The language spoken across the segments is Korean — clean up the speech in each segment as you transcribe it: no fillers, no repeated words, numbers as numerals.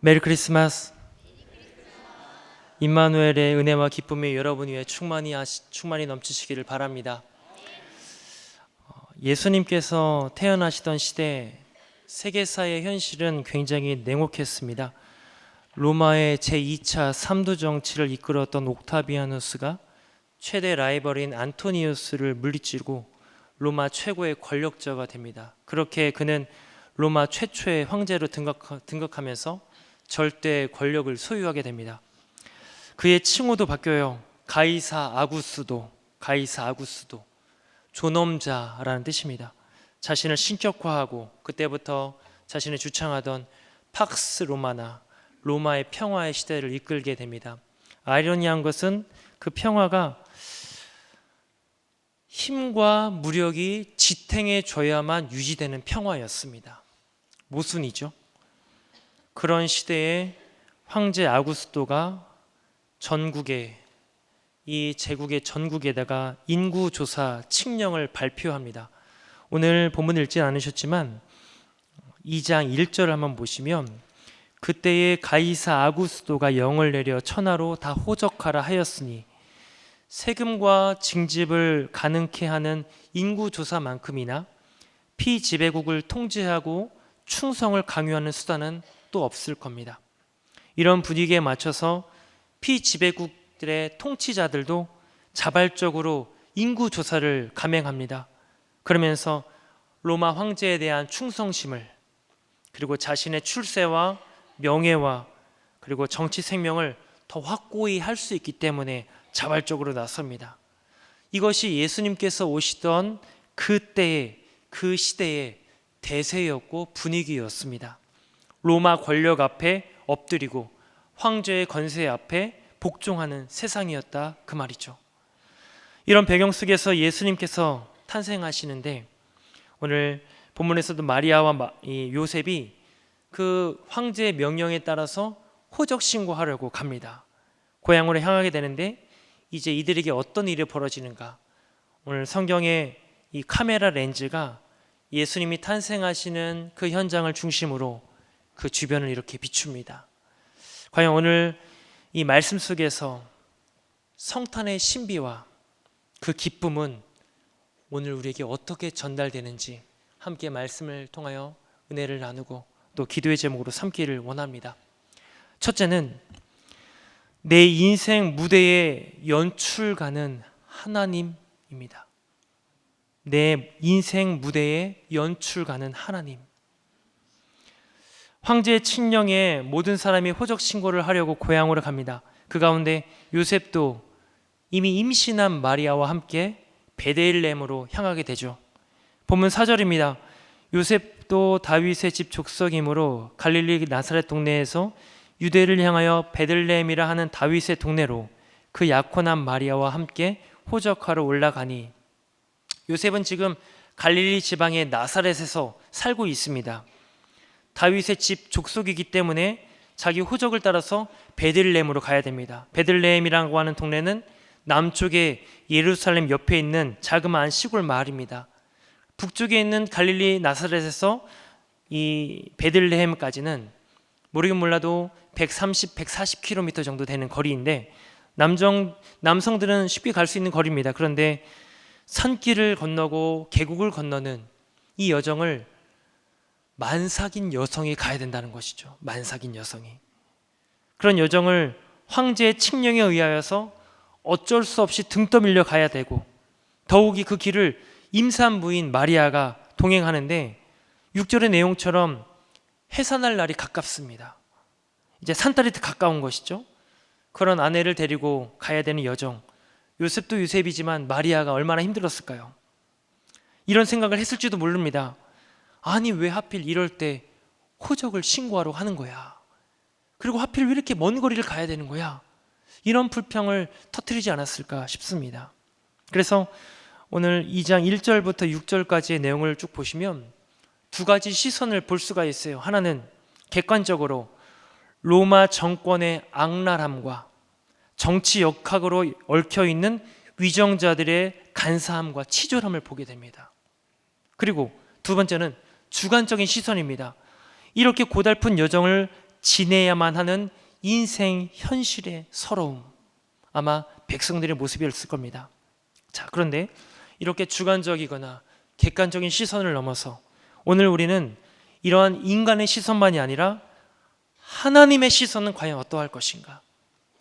메리 크리스마스. 임마누엘의 은혜와 기쁨이 여러분 위에 충만히 넘치시기를 바랍니다. 예수님께서 태어나시던 시대 세계사의 현실은 굉장히 냉혹했습니다. 로마의 제2차 삼두 정치를 이끌었던 옥타비아누스가 최대 라이벌인 안토니우스를 물리치고 로마 최고의 권력자가 됩니다. 그렇게 그는 로마 최초의 황제로 등극하면서 절대 권력을 소유하게 됩니다. 그의 칭호도 바뀌어요. 가이사 아구스도, 존엄자라는 뜻입니다. 자신을 신격화하고 그때부터 자신을 주창하던 팍스 로마나, 로마의 평화의 시대를 이끌게 됩니다. 아이러니한 것은 그 평화가 힘과 무력이 지탱해줘야만 유지되는 평화였습니다. 모순이죠. 그런 시대에 황제 아구스토가 전국에, 이 제국의 전국에다가 인구조사 칙령을 발표합니다. 오늘 본문 읽지 않으셨지만 2장 1절을 한번 보시면, 그때에 가이사 아구스토가 영을 내려 천하로 다 호적하라 하였으니 세금과 징집을 가능케 하는 인구조사만큼이나 피지배국을 통제하고 충성을 강요하는 수단은 또 없을 겁니다. 이런 분위기에 맞춰서 피지배국들의 통치자들도 자발적으로 인구조사를 감행합니다. 그러면서 로마 황제에 대한 충성심을, 그리고 자신의 출세와 명예와 그리고 정치 생명을 더 확고히 할 수 있기 때문에 자발적으로 나섭니다. 이것이 예수님께서 오시던 그때의, 그 시대의 대세였고 분위기였습니다. 로마 권력 앞에 엎드리고 황제의 권세 앞에 복종하는 세상이었다, 그 말이죠. 이런 배경 속에서 예수님께서 탄생하시는데, 오늘 본문에서도 마리아와 요셉이 그 황제의 명령에 따라서 호적 신고하려고 갑니다. 고향으로 향하게 되는데, 이제 이들에게 어떤 일이 벌어지는가? 오늘 성경의 이 카메라 렌즈가 예수님이 탄생하시는 그 현장을 중심으로 그 주변을 이렇게 비춥니다. 과연 오늘 이 말씀 속에서 성탄의 신비와 그 기쁨은 오늘 우리에게 어떻게 전달되는지 함께 말씀을 통하여 은혜를 나누고 또 기도의 제목으로 삼기를 원합니다. 첫째는 내 인생 무대의 연출가는 하나님입니다. 내 인생 무대의 연출가는 하나님. 황제의 칙령에 모든 사람이 호적 신고를 하려고 고향으로 갑니다. 그 가운데 요셉도 이미 임신한 마리아와 함께 베들레헴으로 향하게 되죠. 본문 4절입니다. 요셉도 다윗의 집 족속이므로 갈릴리 나사렛 동네에서 유대를 향하여 베들레헴이라 하는 다윗의 동네로 그 약혼한 마리아와 함께 호적하러 올라가니, 요셉은 지금 갈릴리 지방의 나사렛에서 살고 있습니다. 다윗의 집 족속이기 때문에 자기 호적을 따라서 베들레헴으로 가야 됩니다. 베들레헴이라고 하는 동네는 남쪽에 예루살렘 옆에 있는 자그마한 시골 마을입니다. 북쪽에 있는 갈릴리 나사렛에서 이 베들레헴까지는 모르긴 몰라도 130, 140km 정도 되는 거리인데, 남성들은 쉽게 갈 수 있는 거리입니다. 그런데 산길을 건너고 계곡을 건너는 이 여정을 만삭인 여성이 가야 된다는 것이죠. 만삭인 여성이. 그런 여정을 황제의 칙령에 의하여서 어쩔 수 없이 등 떠밀려 가야 되고, 더욱이 그 길을 임산부인 마리아가 동행하는데 6절의 내용처럼 해산할 날이 가깝습니다. 이제 산딸이 더 가까운 것이죠. 그런 아내를 데리고 가야 되는 여정, 요셉도 요셉이지만 마리아가 얼마나 힘들었을까요? 이런 생각을 했을지도 모릅니다. 아니, 왜 하필 이럴 때 호적을 신고하러 하는 거야? 그리고 하필 왜 이렇게 먼 거리를 가야 되는 거야? 이런 불평을 터뜨리지 않았을까 싶습니다. 그래서 오늘 2장 1절부터 6절까지의 내용을 쭉 보시면 두 가지 시선을 볼 수가 있어요. 하나는 객관적으로 로마 정권의 악랄함과 정치 역학으로 얽혀있는 위정자들의 간사함과 치졸함을 보게 됩니다. 그리고 두 번째는 주관적인 시선입니다. 이렇게 고달픈 여정을 지내야만 하는 인생 현실의 서러움, 아마 백성들의 모습이었을 겁니다. 자, 그런데 이렇게 주관적이거나 객관적인 시선을 넘어서 오늘 우리는 이러한 인간의 시선만이 아니라 하나님의 시선은 과연 어떠할 것인가?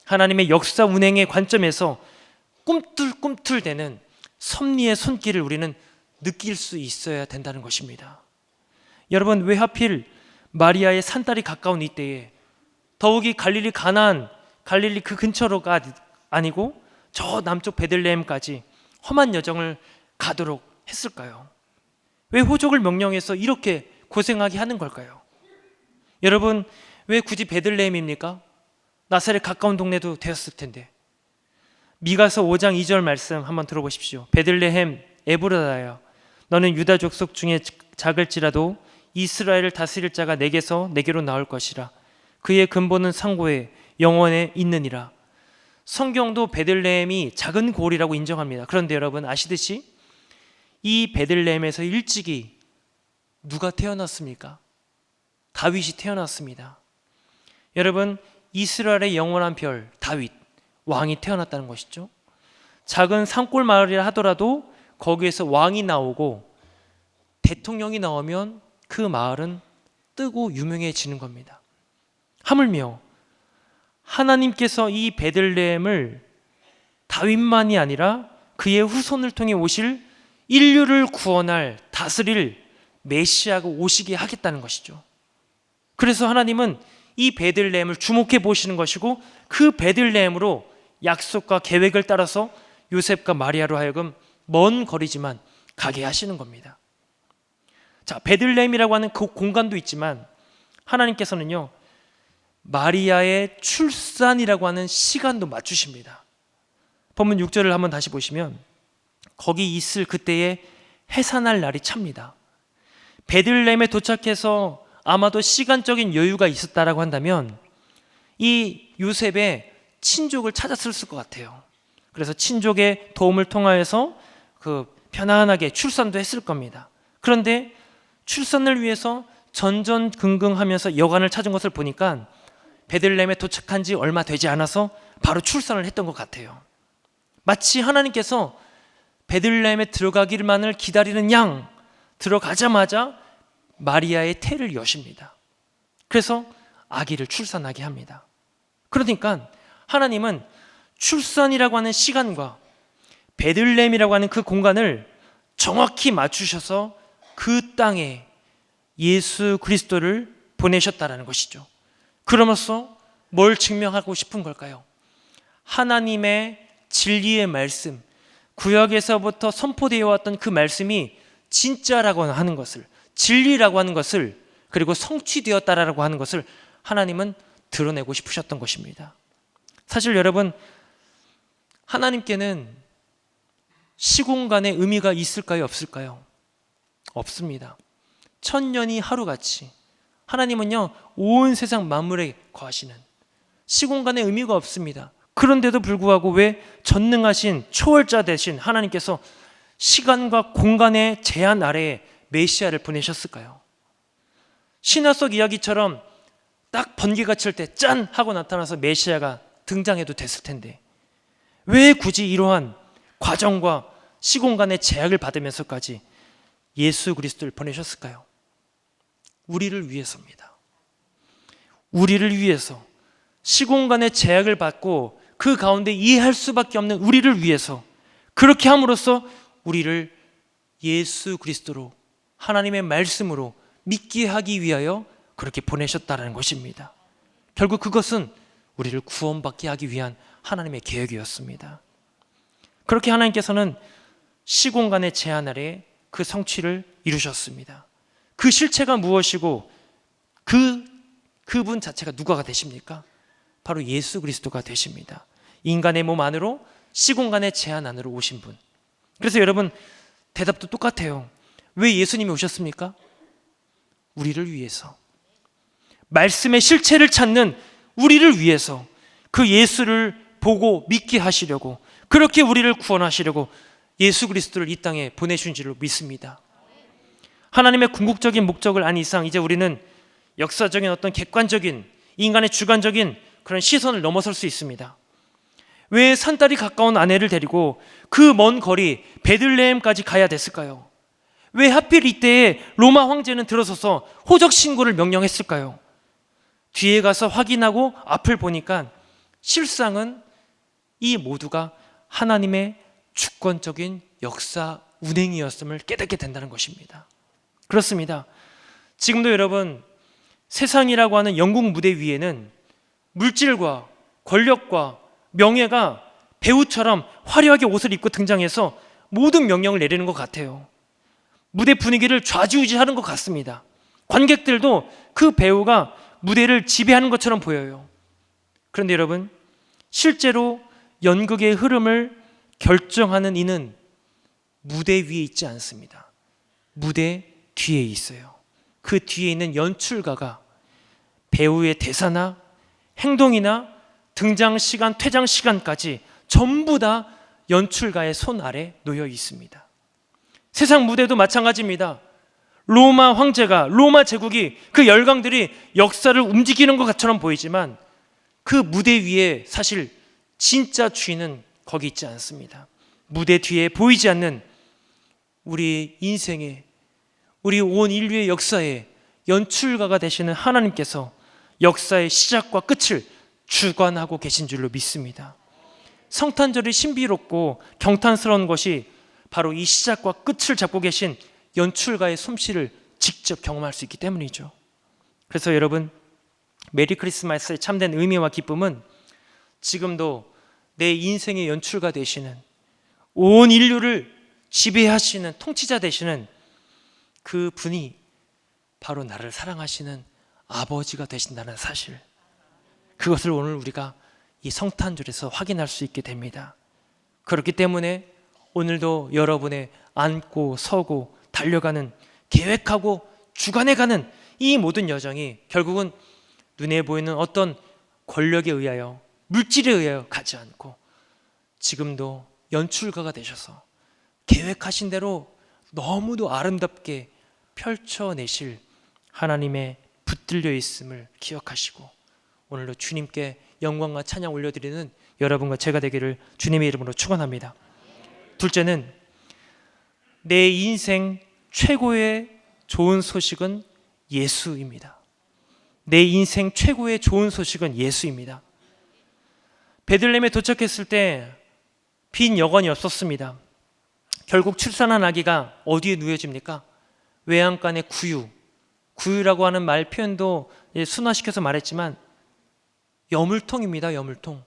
하나님의 역사 운행의 관점에서 꿈틀꿈틀대는 섭리의 손길을 우리는 느낄 수 있어야 된다는 것입니다. 여러분, 왜 하필 마리아의 산딸이 가까운 이때에 더욱이 갈릴리 가나안, 갈릴리 그 근처로가 아니고 저 남쪽 베들레헴까지 험한 여정을 가도록 했을까요? 왜 호족을 명령해서 이렇게 고생하게 하는 걸까요? 여러분, 왜 굳이 베들레헴입니까? 나사렛 가까운 동네도 되었을 텐데. 미가서 5장 2절 말씀 한번 들어보십시오. 베들레헴 에브라다야, 너는 유다 족속 중에 작을지라도 이스라엘을 다스릴 자가 내게로 나올 것이라. 그의 근본은 상고에 영원에 있느니라. 성경도 베들레헴이 작은 고을이라고 인정합니다. 그런데 여러분 아시듯이 이 베들레헴에서 일찍이 누가 태어났습니까? 다윗이 태어났습니다. 여러분, 이스라엘의 영원한 별 다윗 왕이 태어났다는 것이죠. 작은 산골 마을이라 하더라도 거기에서 왕이 나오고 대통령이 나오면 그 마을은 뜨고 유명해지는 겁니다. 하물며 하나님께서 이 베들레헴을 다윗만이 아니라 그의 후손을 통해 오실 인류를 구원할 다스릴 메시아가 오시게 하겠다는 것이죠. 그래서 하나님은 이 베들레헴을 주목해 보시는 것이고 그 베들레헴으로 약속과 계획을 따라서 요셉과 마리아로 하여금 먼 거리지만 가게 하시는 겁니다. 자, 베들레헴이라고 하는 그 공간도 있지만 하나님께서는요, 마리아의 출산이라고 하는 시간도 맞추십니다. 본문 6절을 한번 다시 보시면 거기 있을 그때에 해산할 날이 찹니다. 베들레헴에 도착해서 아마도 시간적인 여유가 있었다라고 한다면 이 요셉의 친족을 찾았을 것 같아요. 그래서 친족의 도움을 통하여서 편안하게 출산도 했을 겁니다. 그런데 출산을 위해서 전전긍긍하면서 여관을 찾은 것을 보니까 베들레헴에 도착한 지 얼마 되지 않아서 바로 출산을 했던 것 같아요. 마치 하나님께서 베들레헴에 들어가기만을 기다리는 양, 들어가자마자 마리아의 태를 여십니다. 그래서 아기를 출산하게 합니다. 그러니까 하나님은 출산이라고 하는 시간과 베들레헴이라고 하는 그 공간을 정확히 맞추셔서 그 땅에 예수 그리스도를 보내셨다라는 것이죠. 그러면서 뭘 증명하고 싶은 걸까요? 하나님의 진리의 말씀, 구약에서부터 선포되어 왔던 그 말씀이 진짜라고 하는 것을, 진리라고 하는 것을, 그리고 성취되었다라고 하는 것을 하나님은 드러내고 싶으셨던 것입니다. 사실 여러분, 하나님께는 시공간의 의미가 있을까요? 없을까요? 없습니다. 천년이 하루같이 하나님은요, 온 세상 만물에 거하시는, 시공간의 의미가 없습니다. 그런데도 불구하고 왜 전능하신 초월자 되신 하나님께서 시간과 공간의 제한 아래에 메시아를 보내셨을까요? 신화 속 이야기처럼 딱 번개가 칠 때 짠! 하고 나타나서 메시아가 등장해도 됐을 텐데 왜 굳이 이러한 과정과 시공간의 제약을 받으면서까지 예수 그리스도를 보내셨을까요? 우리를 위해서입니다. 우리를 위해서, 시공간의 제약을 받고 그 가운데 이해할 수밖에 없는 우리를 위해서, 그렇게 함으로써 우리를 예수 그리스도로, 하나님의 말씀으로 믿게 하기 위하여 그렇게 보내셨다는 것입니다. 결국 그것은 우리를 구원받게 하기 위한 하나님의 계획이었습니다. 그렇게 하나님께서는 시공간의 제한 아래 그 성취를 이루셨습니다. 그 실체가 무엇이고 그분 자체가 누가가 되십니까? 바로 예수 그리스도가 되십니다. 인간의 몸 안으로, 시공간의 제한 안으로 오신 분. 그래서 여러분, 대답도 똑같아요. 왜 예수님이 오셨습니까? 우리를 위해서, 말씀의 실체를 찾는 우리를 위해서, 그 예수를 보고 믿게 하시려고, 그렇게 우리를 구원하시려고 예수 그리스도를 이 땅에 보내신 줄로 믿습니다. 하나님의 궁극적인 목적을 안 이상 이제 우리는 역사적인 어떤 객관적인 인간의 주관적인 그런 시선을 넘어설 수 있습니다. 왜 산딸이 가까운 아내를 데리고 그 먼 거리 베들레헴까지 가야 됐을까요? 왜 하필 이때에 로마 황제는 들어서서 호적 신고를 명령했을까요? 뒤에 가서 확인하고 앞을 보니까 실상은 이 모두가 하나님의 주권적인 역사 운행이었음을 깨닫게 된다는 것입니다. 그렇습니다. 지금도 여러분, 세상이라고 하는 영국 무대 위에는 물질과 권력과 명예가 배우처럼 화려하게 옷을 입고 등장해서 모든 명령을 내리는 것 같아요. 무대 분위기를 좌지우지하는 것 같습니다. 관객들도 그 배우가 무대를 지배하는 것처럼 보여요. 그런데 여러분, 실제로 연극의 흐름을 결정하는 이는 무대 위에 있지 않습니다. 무대 뒤에 있어요. 그 뒤에 있는 연출가가 배우의 대사나 행동이나 등장 시간, 퇴장 시간까지 전부 다 연출가의 손 아래 놓여 있습니다. 세상 무대도 마찬가지입니다. 로마 황제가, 로마 제국이, 그 열강들이 역사를 움직이는 것처럼 보이지만 그 무대 위에 사실 진짜 주인은 거기 있지 않습니다. 무대 뒤에 보이지 않는 우리 인생의, 우리 온 인류의 역사에 연출가가 되시는 하나님께서 역사의 시작과 끝을 주관하고 계신 줄로 믿습니다. 성탄절이 신비롭고 경탄스러운 것이 바로 이 시작과 끝을 잡고 계신 연출가의 솜씨를 직접 경험할 수 있기 때문이죠. 그래서 여러분, 메리 크리스마스의 참된 의미와 기쁨은 지금도 내 인생의 연출가 되시는, 온 인류를 지배하시는 통치자 되시는 그 분이 바로 나를 사랑하시는 아버지가 되신다는 사실, 그것을 오늘 우리가 이 성탄절에서 확인할 수 있게 됩니다. 그렇기 때문에 오늘도 여러분의 앉고 서고 달려가는, 계획하고 주관해가는 이 모든 여정이 결국은 눈에 보이는 어떤 권력에 의하여, 물질에 의하여 가지 않고 지금도 연출가가 되셔서 계획하신 대로 너무도 아름답게 펼쳐내실 하나님의 붙들려 있음을 기억하시고 오늘도 주님께 영광과 찬양 올려드리는 여러분과 제가 되기를 주님의 이름으로 축원합니다. 둘째는, 내 인생 최고의 좋은 소식은 예수입니다. 내 인생 최고의 좋은 소식은 예수입니다. 베들레헴에 도착했을 때 빈 여관이 없었습니다. 결국 출산한 아기가 어디에 누워집니까? 외양간의 구유, 구유라고 하는 말 표현도 순화시켜서 말했지만 여물통입니다. 여물통.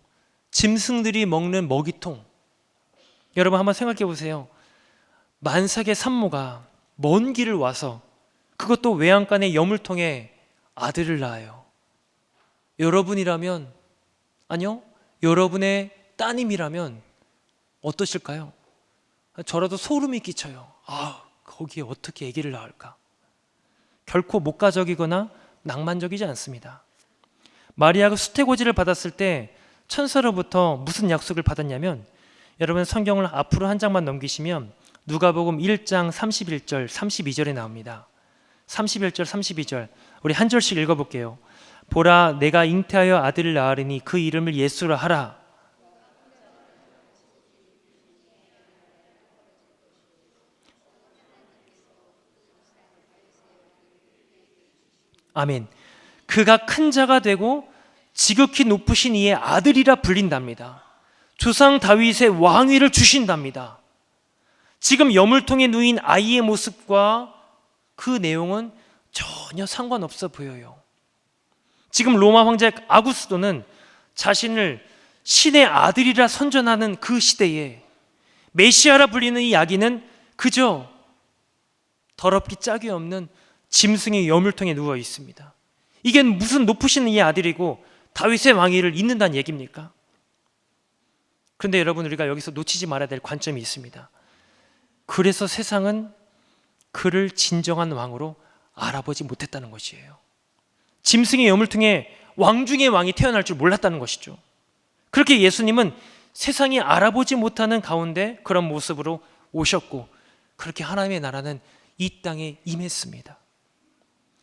짐승들이 먹는 먹이통. 여러분 한번 생각해 보세요. 만삭의 산모가 먼 길을 와서, 그것도 외양간의 여물통에 아들을 낳아요. 여러분이라면, 아니요, 여러분의 따님이라면 어떠실까요? 저라도 소름이 끼쳐요. 거기에 어떻게 아기를 낳을까? 결코 목가적이거나 낭만적이지 않습니다. 마리아가 수태고지를 받았을 때 천사로부터 무슨 약속을 받았냐면, 여러분 성경을 앞으로 한 장만 넘기시면 누가복음 1장 31절 32절에 나옵니다. 31절 32절 우리 한 절씩 읽어볼게요. 보라, 내가 잉태하여 아들을 낳으리니 그 이름을 예수라 하라. 아멘. 그가 큰 자가 되고 지극히 높으신 이의 아들이라 불린답니다. 조상 다윗의 왕위를 주신답니다. 지금 여물통에 누인 아이의 모습과 그 내용은 전혀 상관없어 보여요. 지금 로마 황제 아구스도는 자신을 신의 아들이라 선전하는 그 시대에 메시아라 불리는 이 아기는 그저 더럽기 짝이 없는 짐승의 여물통에 누워 있습니다. 이게 무슨 높으신 이의 아들이고 다윗의 왕위를 잇는다는 얘기입니까? 그런데 여러분, 우리가 여기서 놓치지 말아야 될 관점이 있습니다. 그래서 세상은 그를 진정한 왕으로 알아보지 못했다는 것이에요. 짐승의 여물통에 왕 중의 왕이 태어날 줄 몰랐다는 것이죠. 그렇게 예수님은 세상이 알아보지 못하는 가운데 그런 모습으로 오셨고, 그렇게 하나님의 나라는 이 땅에 임했습니다.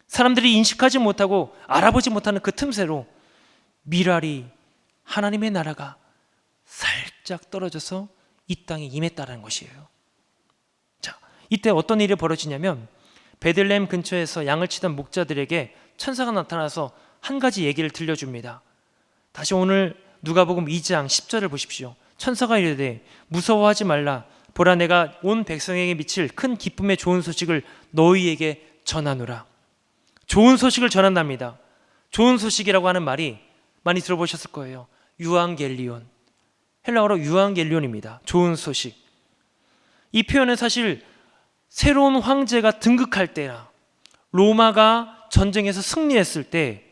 사람들이 인식하지 못하고 알아보지 못하는 그 틈새로 미랄이 하나님의 나라가 살짝 떨어져서 이 땅에 임했다는 것이에요. 자, 이때 어떤 일이 벌어지냐면 베들레헴 근처에서 양을 치던 목자들에게 천사가 나타나서 한 가지 얘기를 들려줍니다. 다시 오늘 누가복음 2장 10절을 보십시오. 천사가 이르되 무서워하지 말라. 보라, 내가 온 백성에게 미칠 큰 기쁨의 좋은 소식을 너희에게 전하노라. 좋은 소식을 전한답니다. 좋은 소식이라고 하는 말이 많이 들어보셨을 거예요. 유앙겔리온, 헬라어로 유앙겔리온입니다. 좋은 소식. 이 표현은 사실 새로운 황제가 등극할 때나 로마가 전쟁에서 승리했을 때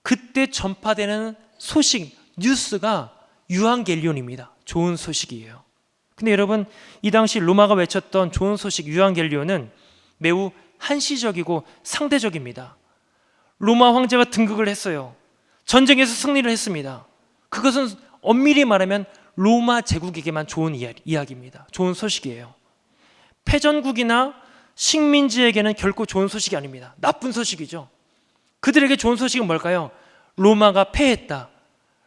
그때 전파되는 소식, 뉴스가 유앙겔리온입니다. 좋은 소식이에요. 근데 여러분, 이 당시 로마가 외쳤던 좋은 소식 유앙겔리온은 매우 한시적이고 상대적입니다. 로마 황제가 등극을 했어요. 전쟁에서 승리를 했습니다. 그것은 엄밀히 말하면 로마 제국에게만 좋은 이야기입니다. 좋은 소식이에요. 패전국이나 식민지에게는 결코 좋은 소식이 아닙니다. 나쁜 소식이죠. 그들에게 좋은 소식은 뭘까요? 로마가 패했다.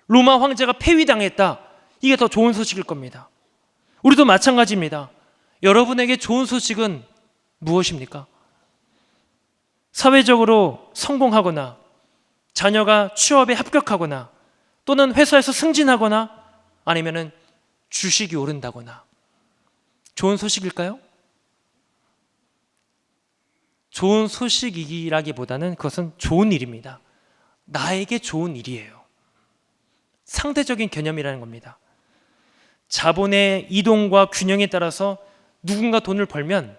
로마 황제가 폐위당했다. 이게 더 좋은 소식일 겁니다. 우리도 마찬가지입니다. 여러분에게 좋은 소식은 무엇입니까? 사회적으로 성공하거나 자녀가 취업에 합격하거나 또는 회사에서 승진하거나 아니면은 주식이 오른다거나 좋은 소식일까요? 좋은 소식이라기보다는 그것은 좋은 일입니다. 나에게 좋은 일이에요. 상대적인 개념이라는 겁니다. 자본의 이동과 균형에 따라서 누군가 돈을 벌면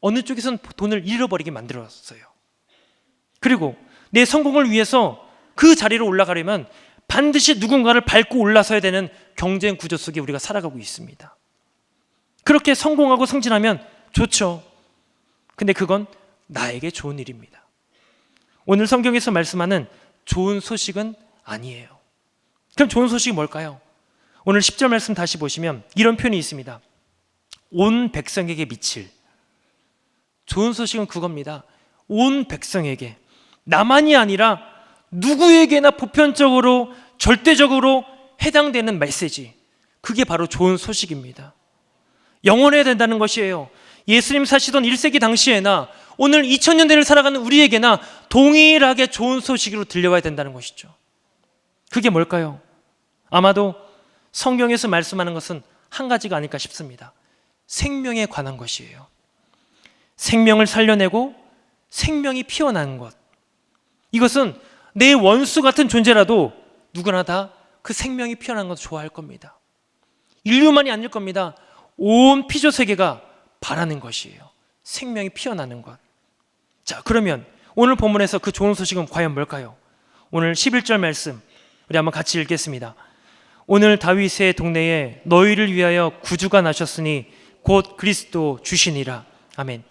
어느 쪽에서는 돈을 잃어버리게 만들었어요. 그리고 내 성공을 위해서 그 자리로 올라가려면 반드시 누군가를 밟고 올라서야 되는 경쟁 구조 속에 우리가 살아가고 있습니다. 그렇게 성공하고 승진하면 좋죠. 근데 그건 나에게 좋은 일입니다. 오늘 성경에서 말씀하는 좋은 소식은 아니에요. 그럼 좋은 소식이 뭘까요? 오늘 10절 말씀 다시 보시면 이런 표현이 있습니다. 온 백성에게 미칠. 좋은 소식은 그겁니다. 온 백성에게, 나만이 아니라 누구에게나 보편적으로 절대적으로 해당되는 메시지, 그게 바로 좋은 소식입니다. 영원해야 된다는 것이에요. 예수님 사시던 1세기 당시에나 오늘 2000년대를 살아가는 우리에게나 동일하게 좋은 소식으로 들려와야 된다는 것이죠. 그게 뭘까요? 아마도 성경에서 말씀하는 것은 한 가지가 아닐까 싶습니다. 생명에 관한 것이에요. 생명을 살려내고 생명이 피어나는 것. 이것은 내 원수 같은 존재라도 누구나 다 그 생명이 피어나는 것을 좋아할 겁니다. 인류만이 아닐 겁니다. 온 피조 세계가 바라는 것이에요. 생명이 피어나는 것. 자, 그러면 오늘 본문에서 그 좋은 소식은 과연 뭘까요? 오늘 11절 말씀 우리 한번 같이 읽겠습니다. 오늘 다윗의 동네에 너희를 위하여 구주가 나셨으니 곧 그리스도 주시니라. 아멘.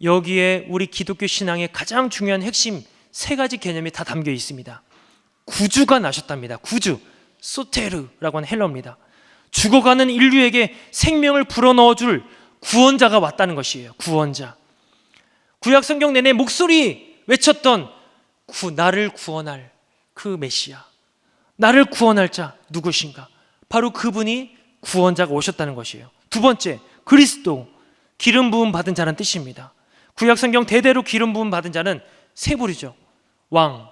여기에 우리 기독교 신앙의 가장 중요한 핵심 세 가지 개념이 다 담겨 있습니다. 구주가 나셨답니다. 구주, 소테르라고 하는 헬라어입니다. 죽어가는 인류에게 생명을 불어넣어줄 구원자가 왔다는 것이에요. 구원자. 구약 성경 내내 목소리 외쳤던 나를 구원할 그 메시아, 나를 구원할 자 누구신가? 바로 그분이 구원자가 오셨다는 것이에요. 두 번째, 그리스도, 기름 부음 받은 자라는 뜻입니다. 구약 성경 대대로 기름 부음 받은 자는 세 부류죠. 왕,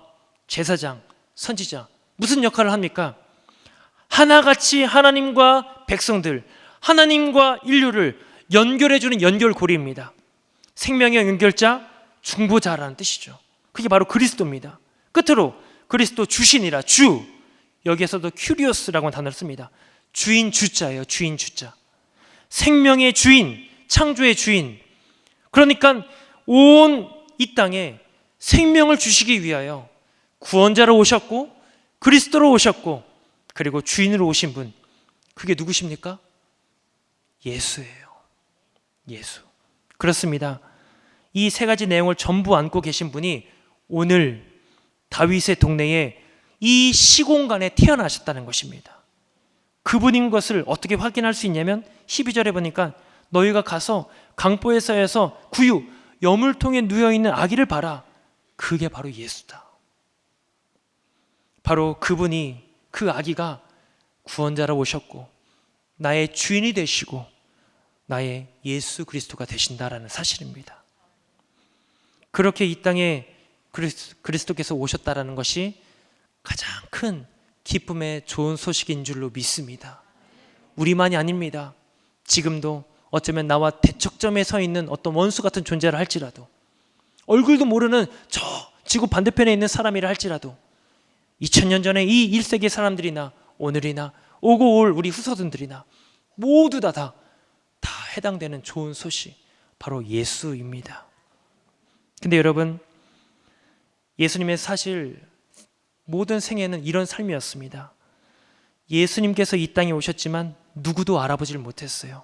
제사장, 선지자. 무슨 역할을 합니까? 하나같이 하나님과 백성들, 하나님과 인류를 연결해주는 연결고리입니다. 생명의 연결자, 중보자라는 뜻이죠. 그게 바로 그리스도입니다. 끝으로 그리스도 주신이라, 주. 여기에서도 큐리오스라고 하는 단어를 씁니다. 주인 주자예요. 주인 주자. 생명의 주인, 창조의 주인. 그러니까 온 이 땅에 생명을 주시기 위하여 구원자로 오셨고 그리스도로 오셨고 그리고 주인으로 오신 분, 그게 누구십니까? 예수예요. 예수. 그렇습니다. 이 세 가지 내용을 전부 안고 계신 분이 오늘 다윗의 동네에 이 시공간에 태어나셨다는 것입니다. 그분인 것을 어떻게 확인할 수 있냐면 12절에 보니까 너희가 가서 강보의 사이에서 구유, 여물통에 누워있는 아기를 봐라. 그게 바로 예수다. 바로 그분이, 그 아기가 구원자로 오셨고 나의 주인이 되시고 나의 예수 그리스도가 되신다라는 사실입니다. 그렇게 이 땅에 그리스도께서 오셨다라는 것이 가장 큰 기쁨의 좋은 소식인 줄로 믿습니다. 우리만이 아닙니다. 지금도 어쩌면 나와 대척점에 서 있는 어떤 원수 같은 존재를 할지라도, 얼굴도 모르는 저 지구 반대편에 있는 사람이라 할지라도 2000년 전에 이 1세기 사람들이나 오늘이나 오고 올 우리 후손들이나 모두 다 해당되는 좋은 소식, 바로 예수입니다. 근데 여러분, 예수님의 사실 모든 생애는 이런 삶이었습니다. 예수님께서 이 땅에 오셨지만 누구도 알아보질 못했어요.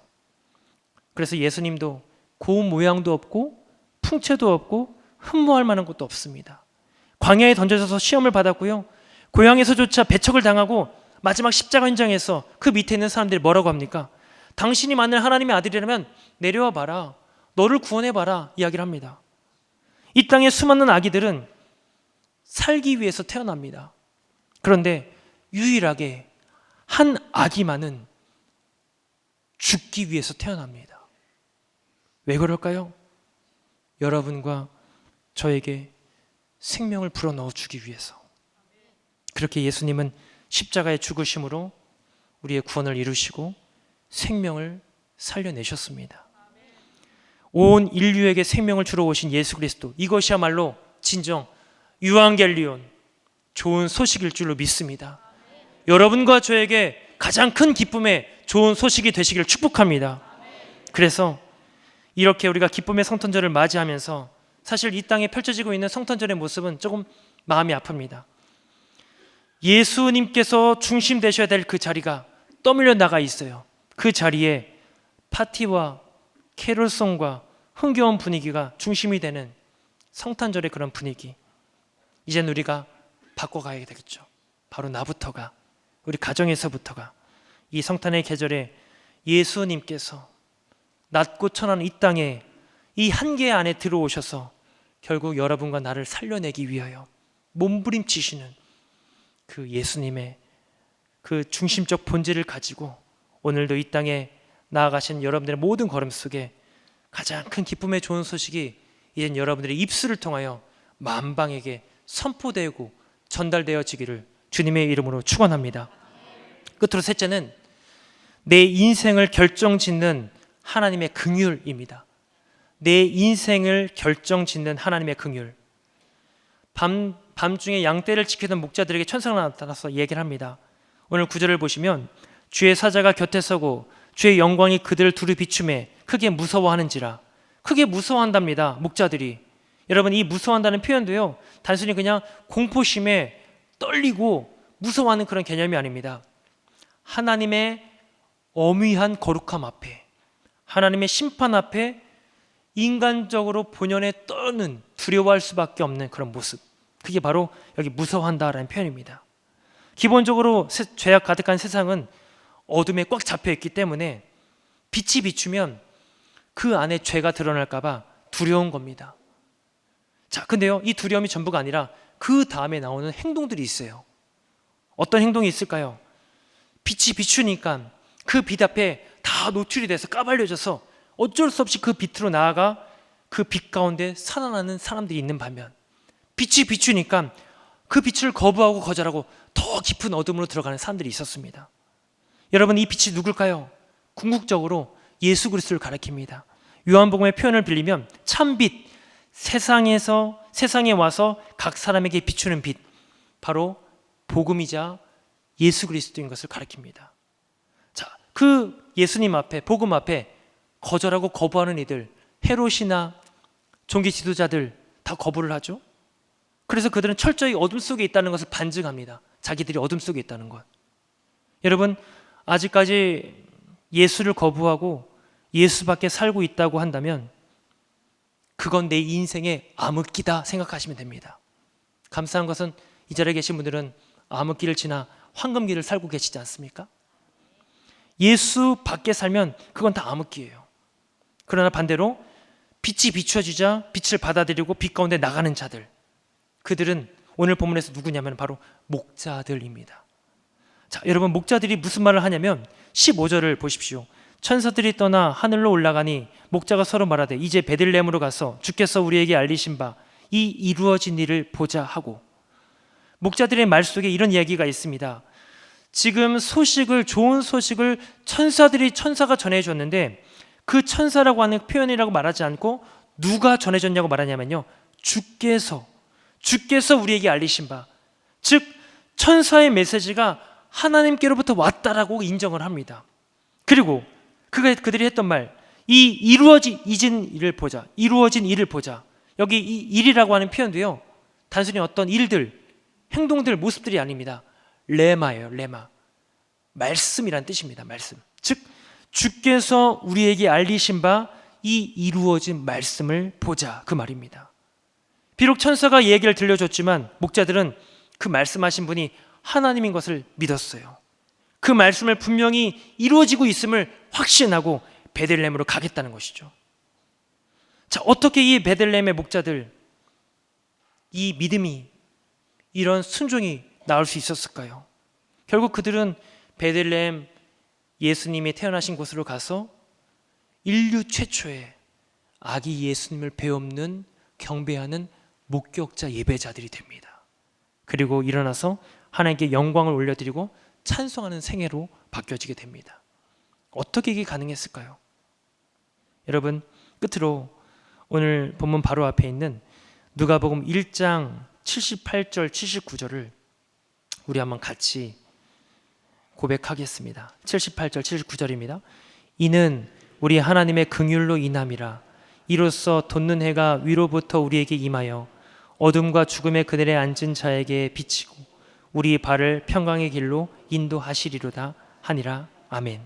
그래서 예수님도 고운 모양도 없고 풍채도 없고 흠모할 만한 것도 없습니다. 광야에 던져져서 시험을 받았고요, 고향에서조차 배척을 당하고 마지막 십자가 현장에서 그 밑에 있는 사람들이 뭐라고 합니까? 당신이 만일 하나님의 아들이라면 내려와 봐라, 너를 구원해 봐라 이야기를 합니다. 이 땅의 수많은 아기들은 살기 위해서 태어납니다. 그런데 유일하게 한 아기만은 죽기 위해서 태어납니다. 왜 그럴까요? 여러분과 저에게 생명을 불어넣어 주기 위해서. 그렇게 예수님은 십자가의 죽으심으로 우리의 구원을 이루시고 생명을 살려내셨습니다. 온 인류에게 생명을 주러 오신 예수 그리스도, 이것이야말로 진정 유앙겔리온, 좋은 소식일 줄로 믿습니다. 여러분과 저에게 가장 큰 기쁨의 좋은 소식이 되시기를 축복합니다. 그래서 이렇게 우리가 기쁨의 성탄절을 맞이하면서 사실 이 땅에 펼쳐지고 있는 성탄절의 모습은 조금 마음이 아픕니다. 예수님께서 중심 되셔야 될 그 자리가 떠밀려 나가 있어요. 그 자리에 파티와 캐롤송과 흥겨운 분위기가 중심이 되는 성탄절의 그런 분위기, 이제는 우리가 바꿔가야 되겠죠. 바로 나부터가, 우리 가정에서부터가 이 성탄의 계절에 예수님께서 낮고 천한 이 땅에 이 한계 안에 들어오셔서 결국 여러분과 나를 살려내기 위하여 몸부림치시는 그 예수님의 그 중심적 본질을 가지고 오늘도 이 땅에 나아가신 여러분들의 모든 걸음 속에 가장 큰 기쁨의 좋은 소식이 이젠 여러분들의 입술을 통하여 만방에게 선포되고 전달되어지기를 주님의 이름으로 축원합니다. 끝으로 셋째는 내 인생을 결정짓는 하나님의 긍휼입니다. 내 인생을 결정짓는 하나님의 긍휼. 밤중에 양떼를 지키던 목자들에게 천사가 나타나서 얘기를 합니다. 오늘 9절을 보시면 주의 사자가 곁에 서고 주의 영광이 그들을 두루 비추매 크게 무서워하는지라. 크게 무서워한답니다, 목자들이. 여러분, 이 무서워한다는 표현도요, 단순히 그냥 공포심에 떨리고 무서워하는 그런 개념이 아닙니다. 하나님의 엄위한 거룩함 앞에, 하나님의 심판 앞에 인간적으로 본연에 떠는, 두려워할 수밖에 없는 그런 모습, 그게 바로 여기 무서워한다라는 표현입니다. 기본적으로 죄악 가득한 세상은 어둠에 꽉 잡혀 있기 때문에 빛이 비추면 그 안에 죄가 드러날까 봐 두려운 겁니다. 자, 근데요, 이 두려움이 전부가 아니라 그 다음에 나오는 행동들이 있어요. 어떤 행동이 있을까요? 빛이 비추니까 그 빛 앞에 다 노출이 돼서 까발려져서 어쩔 수 없이 그 빛으로 나아가 그 빛 가운데 살아나는 사람들이 있는 반면, 빛이 비추니까 그 빛을 거부하고 거절하고 더 깊은 어둠으로 들어가는 사람들이 있었습니다. 여러분, 이 빛이 누굴까요? 궁극적으로 예수 그리스도를 가리킵니다. 요한복음의 표현을 빌리면 참빛, 세상에 와서 각 사람에게 비추는 빛, 바로 복음이자 예수 그리스도인 것을 가리킵니다. 자, 그 예수님 앞에, 복음 앞에 거절하고 거부하는 이들, 헤롯이나 종교 지도자들 다 거부를 하죠. 그래서 그들은 철저히 어둠 속에 있다는 것을 반증합니다. 자기들이 어둠 속에 있다는 것. 여러분, 아직까지 예수를 거부하고 예수 밖에 살고 있다고 한다면 그건 내 인생의 암흑기다 생각하시면 됩니다. 감사한 것은 이 자리에 계신 분들은 암흑기를 지나 황금기를 살고 계시지 않습니까? 예수 밖에 살면 그건 다 암흑기예요. 그러나 반대로 빛이 비춰지자 빛을 받아들이고 빛 가운데 나가는 자들, 그들은 오늘 본문에서 누구냐면 바로 목자들입니다. 자, 여러분, 목자들이 무슨 말을 하냐면 15절을 보십시오. 천사들이 떠나 하늘로 올라가니 목자가 서로 말하되 이제 베들레헴으로 가서 주께서 우리에게 알리신 바 이 이루어진 일을 보자 하고, 목자들의 말 속에 이런 이야기가 있습니다. 지금 좋은 소식을 천사가 전해줬는데 그 천사라고 하는 표현이라고 말하지 않고 누가 전해줬냐고 말하냐면요, 주께서 우리에게 알리신 바, 즉 천사의 메시지가 하나님께로부터 왔다라고 인정을 합니다. 그리고 그들이 했던 말, 이 이루어진 일을 보자. 여기 이 일이라고 하는 표현도요, 단순히 어떤 일들, 행동들, 모습들이 아닙니다. 레마예요. 레마. 말씀이란 뜻입니다. 말씀. 즉 주께서 우리에게 알리신 바 이 이루어진 말씀을 보자, 그 말입니다. 비록 천사가 얘기를 들려줬지만 목자들은 그 말씀하신 분이 하나님인 것을 믿었어요. 그 말씀을 분명히 이루어지고 있음을 확신하고 베들레헴으로 가겠다는 것이죠. 자, 어떻게 이 베들레헴의 목자들, 이 믿음이, 이런 순종이 나올 수 있었을까요? 결국 그들은 베들레헴, 예수님이 태어나신 곳으로 가서 인류 최초의 아기 예수님을 배움는, 경배하는 목격자 예배자들이 됩니다. 그리고 일어나서 하나님께 영광을 올려드리고 찬송하는 생애로 바뀌어지게 됩니다. 어떻게 이게 가능했을까요? 여러분, 끝으로 오늘 본문 바로 앞에 있는 누가복음 1장 78절 79절을 우리 한번 같이 고백하겠습니다. 78절 79절입니다. 이는 우리 하나님의 긍휼로 인함이라. 이로써 돋는 해가 위로부터 우리에게 임하여 어둠과 죽음의 그늘에 앉은 자에게 비치고 우리 발을 평강의 길로 인도하시리로다 하니라. 아멘.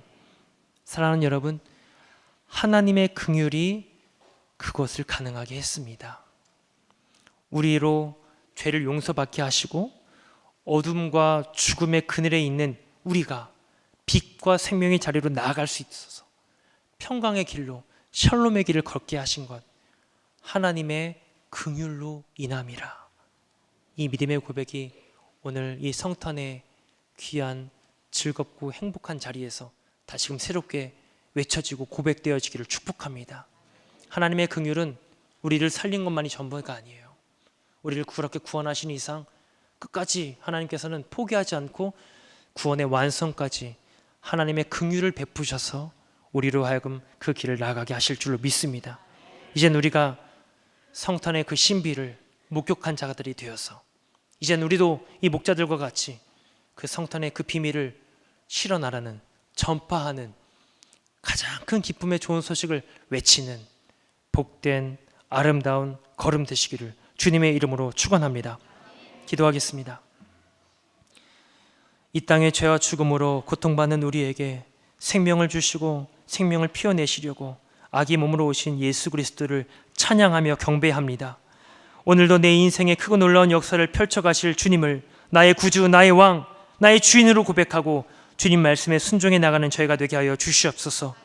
사랑하는 여러분, 하나님의 긍휼이 그것을 가능하게 했습니다. 우리로 죄를 용서받게 하시고 어둠과 죽음의 그늘에 있는 우리가 빛과 생명의 자리로 나아갈 수 있어서 평강의 길로, 샬롬의 길을 걷게 하신 것, 하나님의 긍휼로 인함이라. 이 믿음의 고백이 오늘 이 성탄의 귀한 즐겁고 행복한 자리에서 다시금 새롭게 외쳐지고 고백되어지기를 축복합니다. 하나님의 긍휼은 우리를 살린 것만이 전부가 아니에요. 우리를 그렇게 구원하신 이상 끝까지 하나님께서는 포기하지 않고 구원의 완성까지 하나님의 긍휼을 베푸셔서 우리로 하여금 그 길을 나가게 하실 줄로 믿습니다. 이젠 우리가 성탄의 그 신비를 목격한 자들이 되어서 이젠 우리도 이 목자들과 같이 그 성탄의 그 비밀을 실어나가는, 전파하는, 가장 큰 기쁨의 좋은 소식을 외치는 복된 아름다운 걸음 되시기를 주님의 이름으로 축원합니다. 기도하겠습니다. 이 땅의 죄와 죽음으로 고통받는 우리에게 생명을 주시고 생명을 피워내시려고 아기 몸으로 오신 예수 그리스도를 찬양하며 경배합니다. 오늘도 내 인생에 크고 놀라운 역사를 펼쳐가실 주님을 나의 구주, 나의 왕, 나의 주인으로 고백하고 주님 말씀에 순종해 나가는 저희가 되게 하여 주시옵소서.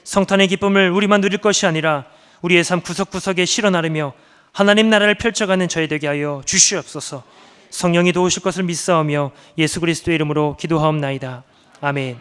성탄의 기쁨을 우리만 누릴 것이 아니라 우리의 삶 구석구석에 실어나르며 하나님 나라를 펼쳐가는 저희 되게 하여 주시옵소서. 성령이 도우실 것을 믿사오며 예수 그리스도의 이름으로 기도하옵나이다. 아멘.